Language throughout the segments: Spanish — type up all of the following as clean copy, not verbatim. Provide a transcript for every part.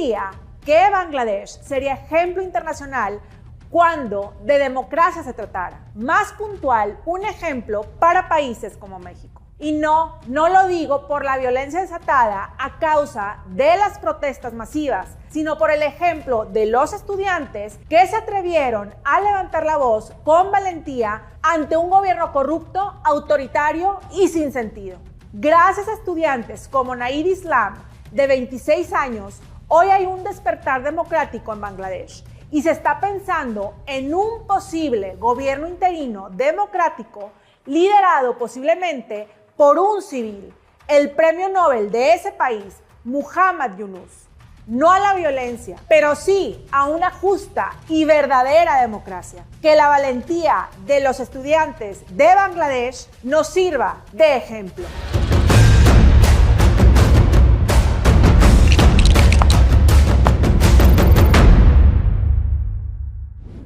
diría que Bangladesh sería ejemplo internacional cuando de democracia se tratara. Más puntual, un ejemplo para países como México. Y no lo digo por la violencia desatada a causa de las protestas masivas, sino por el ejemplo de los estudiantes que se atrevieron a levantar la voz con valentía ante un gobierno corrupto, autoritario y sin sentido. Gracias a estudiantes como Nair Islam, de 26 años, hoy hay un despertar democrático en Bangladesh y se está pensando en un posible gobierno interino democrático liderado posiblemente por un civil, el premio Nobel de ese país, Muhammad Yunus. No a la violencia, pero sí a una justa y verdadera democracia. Que la valentía de los estudiantes de Bangladesh nos sirva de ejemplo.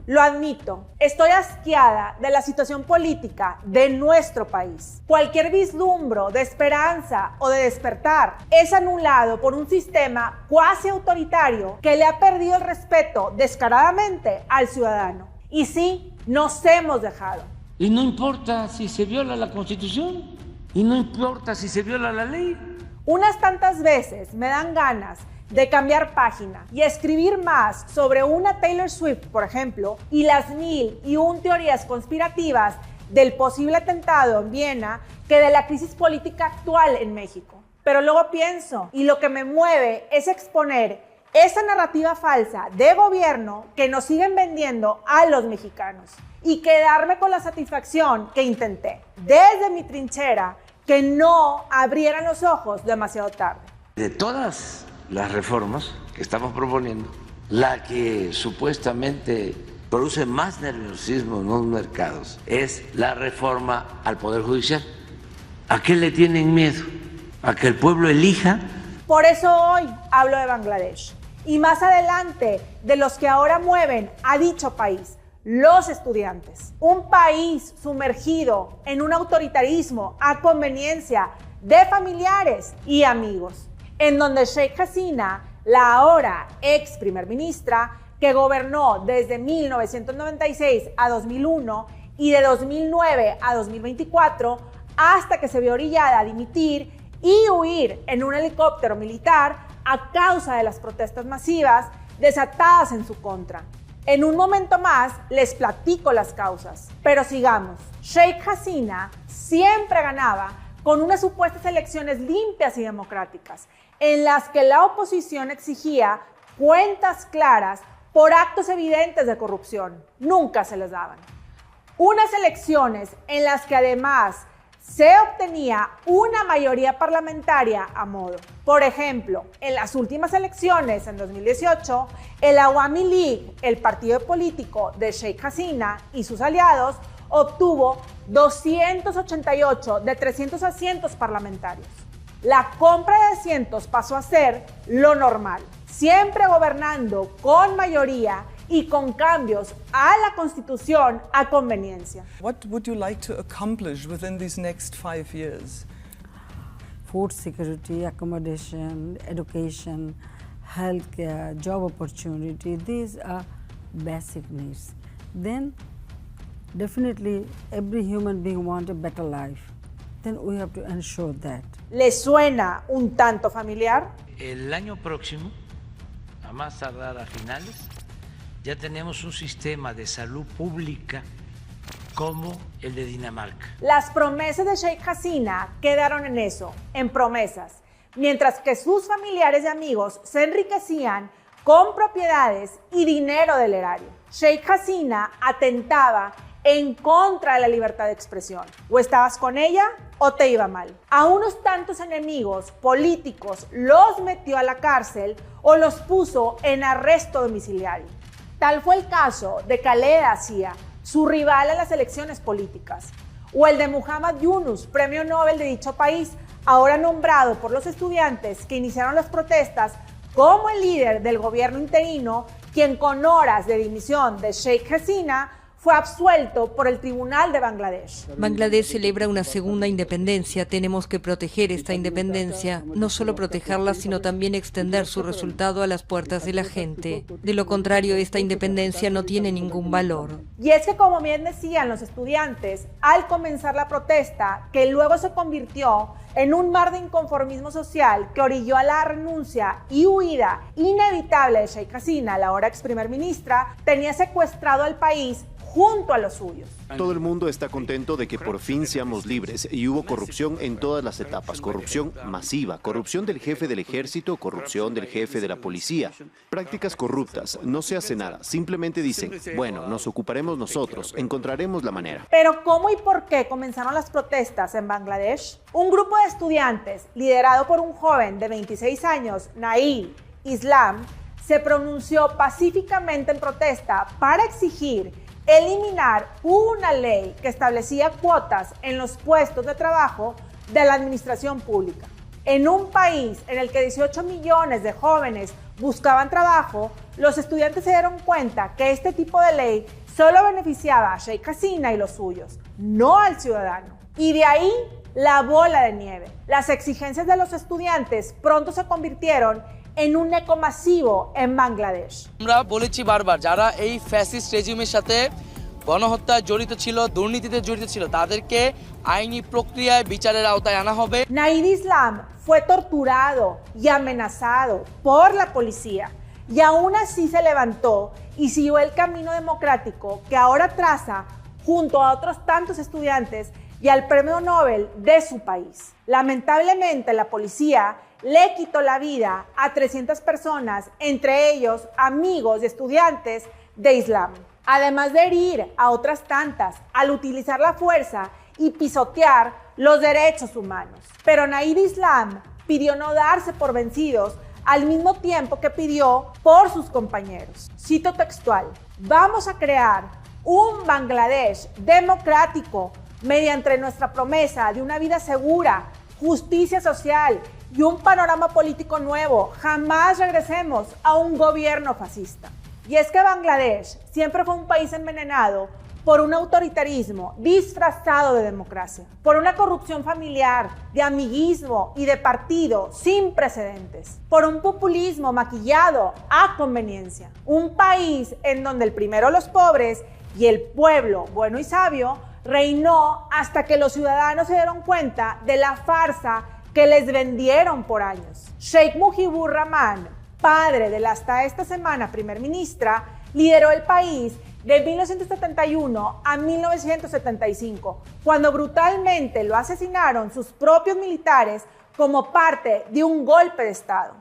Lo admito, estoy asqueada de la situación política de nuestro país. Cualquier vislumbro de esperanza o de despertar es anulado por un sistema cuasi autoritario que le ha perdido el respeto descaradamente al ciudadano. Y sí, nos hemos dejado. Y no importa si se viola la Constitución, y no importa si se viola la ley. Unas tantas veces me dan ganas de cambiar página y escribir más sobre una Taylor Swift, por ejemplo, y las 1001 teorías conspirativas del posible atentado en Viena que de la crisis política actual en México. Pero luego pienso, y lo que me mueve es exponer esa narrativa falsa de gobierno que nos siguen vendiendo a los mexicanos y quedarme con la satisfacción que intenté, desde mi trinchera, que no abrieran los ojos demasiado tarde. De todas las reformas que estamos proponiendo, la que supuestamente produce más nerviosismo en los mercados es la reforma al Poder Judicial. ¿A qué le tienen miedo? ¿A que el pueblo elija? Por eso hoy hablo de Bangladesh y más adelante de los que ahora mueven a dicho país, los estudiantes. Un país sumergido en un autoritarismo a conveniencia de familiares y amigos, en donde Sheikh Hasina, la ahora ex primer ministra, que gobernó desde 1996 a 2001 y de 2009 a 2024, hasta que se vio orillada a dimitir y huir en un helicóptero militar a causa de las protestas masivas desatadas en su contra. En un momento más les platico las causas, pero sigamos. Sheikh Hasina siempre ganaba con unas supuestas elecciones limpias y democráticas, en las que la oposición exigía cuentas claras por actos evidentes de corrupción. Nunca se les daban. Unas elecciones en las que además se obtenía una mayoría parlamentaria a modo. Por ejemplo, en las últimas elecciones, en 2018, el Awami League, el partido político de Sheikh Hasina y sus aliados, obtuvo 288 de 300 asientos parlamentarios. La compra de asientos pasó a ser lo normal, siempre gobernando con mayoría y con cambios a la Constitución a conveniencia. What would you like to accomplish within these next 5 years? Food security, accommodation, education, healthcare, job opportunity, these are basic needs. Then definitely every human being wants a better life. Then we have to ensure that. ¿Le suena un tanto familiar? El año próximo, a más tardar a finales, ya tenemos un sistema de salud pública como el de Dinamarca. Las promesas de Sheikh Hasina quedaron en eso, en promesas, mientras que sus familiares y amigos se enriquecían con propiedades y dinero del erario. Sheikh Hasina atentaba en contra de la libertad de expresión. O estabas con ella o te iba mal. A unos tantos enemigos políticos los metió a la cárcel o los puso en arresto domiciliario. Tal fue el caso de Khaled Assia, su rival en las elecciones políticas, o el de Muhammad Yunus, premio Nobel de dicho país, ahora nombrado por los estudiantes que iniciaron las protestas como el líder del gobierno interino, quien con horas de dimisión de Sheikh Hasina fue absuelto por el Tribunal de Bangladesh. Bangladesh celebra una segunda independencia. Tenemos que proteger esta independencia, no solo protegerla, sino también extender su resultado a las puertas de la gente. De lo contrario, esta independencia no tiene ningún valor. Y es que, como bien decían los estudiantes, al comenzar la protesta, que luego se convirtió en un mar de inconformismo social que orilló a la renuncia y huida inevitable de Sheikh Hasina, la ahora ex primer ministra, tenía secuestrado al país junto a los suyos. Todo el mundo está contento de que por fin seamos libres y hubo corrupción en todas las etapas, corrupción masiva, corrupción del jefe del ejército, corrupción del jefe de la policía, prácticas corruptas, no se hace nada, simplemente dicen, bueno, nos ocuparemos nosotros, encontraremos la manera. Pero ¿cómo y por qué comenzaron las protestas en Bangladesh? Un grupo de estudiantes, liderado por un joven de 26 años, Naeed Islam, se pronunció pacíficamente en protesta para exigir eliminar una ley que establecía cuotas en los puestos de trabajo de la administración pública. En un país en el que 18 millones de jóvenes buscaban trabajo, los estudiantes se dieron cuenta que este tipo de ley solo beneficiaba a Sheikh Hasina y los suyos, no al ciudadano. Y de ahí la bola de nieve. Las exigencias de los estudiantes pronto se convirtieron en un eco masivo en Bangladesh. আমরা বলেছি বারবার যারা এই ফ্যাসিস্ট রেজিমের সাথে গণহত্যা জড়িত ছিল, দুর্নীতিতে জড়িত ছিল, তাদেরকে আইনি প্রক্রিয়ায় বিচারের আওতায় আনা হবে। Naeed Islam fue torturado y amenazado por la policía y aún así se levantó y siguió el camino democrático que ahora traza junto a otros tantos estudiantes y al premio Nobel de su país. Lamentablemente la policía le quitó la vida a 300 personas, entre ellos amigos y estudiantes de Islam, además de herir a otras tantas al utilizar la fuerza y pisotear los derechos humanos. Pero Naeed Islam pidió no darse por vencidos al mismo tiempo que pidió por sus compañeros. Cito textual: vamos a crear un Bangladesh democrático mediante nuestra promesa de una vida segura, justicia social y un panorama político nuevo. Jamás regresemos a un gobierno fascista. Y es que Bangladesh siempre fue un país envenenado por un autoritarismo disfrazado de democracia, por una corrupción familiar, de amiguismo y de partido sin precedentes, por un populismo maquillado a conveniencia. Un país en donde el primero los pobres y el pueblo bueno y sabio reinó hasta que los ciudadanos se dieron cuenta de la farsa que les vendieron por años. Sheikh Mujibur Rahman, padre de la hasta esta semana primer ministra, lideró el país de 1971 a 1975, cuando brutalmente lo asesinaron sus propios militares como parte de un golpe de Estado.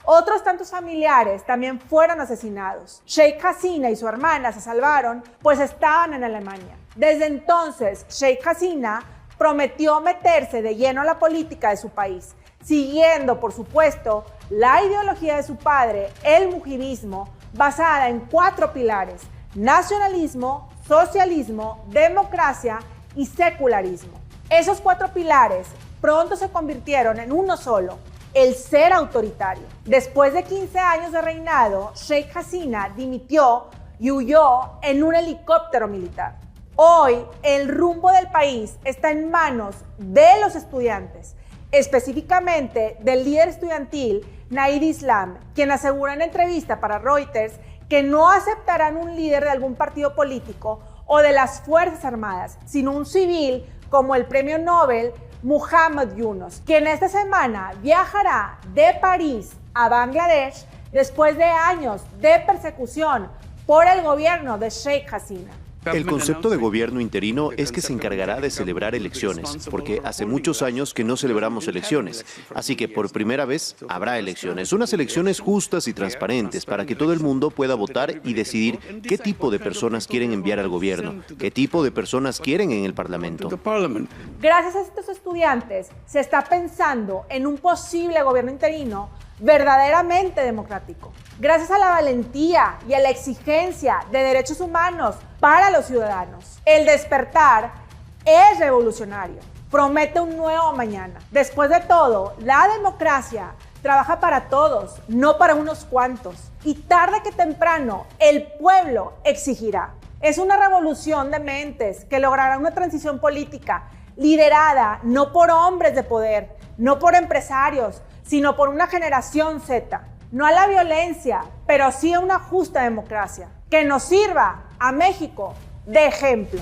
Otros tantos familiares también fueron asesinados. Sheikh Hasina y su hermana se salvaron, pues estaban en Alemania. Desde entonces, Sheikh Hasina prometió meterse de lleno a la política de su país, siguiendo, por supuesto, la ideología de su padre, el mujibismo, basada en 4 pilares: nacionalismo, socialismo, democracia y secularismo. Esos 4 pilares pronto se convirtieron en uno solo: el ser autoritario. Después de 15 años de reinado, Sheikh Hasina dimitió y huyó en un helicóptero militar. Hoy, el rumbo del país está en manos de los estudiantes, específicamente del líder estudiantil Naeed Islam, quien asegura en entrevista para Reuters que no aceptarán un líder de algún partido político o de las Fuerzas Armadas, sino un civil como el premio Nobel Muhammad Yunus, quien esta semana viajará de París a Bangladesh después de años de persecución por el gobierno de Sheikh Hasina. El concepto de gobierno interino es que se encargará de celebrar elecciones, porque hace muchos años que no celebramos elecciones, así que por primera vez habrá elecciones, unas elecciones justas y transparentes para que todo el mundo pueda votar y decidir qué tipo de personas quieren enviar al gobierno, qué tipo de personas quieren en el Parlamento. Gracias a estos estudiantes se está pensando en un posible gobierno interino verdaderamente democrático. Gracias a la valentía y a la exigencia de derechos humanos para los ciudadanos, el despertar es revolucionario, promete un nuevo mañana. Después de todo, la democracia trabaja para todos, no para unos cuantos, y tarde que temprano el pueblo exigirá. Es una revolución de mentes que logrará una transición política liderada no por hombres de poder, no por empresarios, sino por una generación Z. No a la violencia, pero sí a una justa democracia, que nos sirva a México de ejemplo.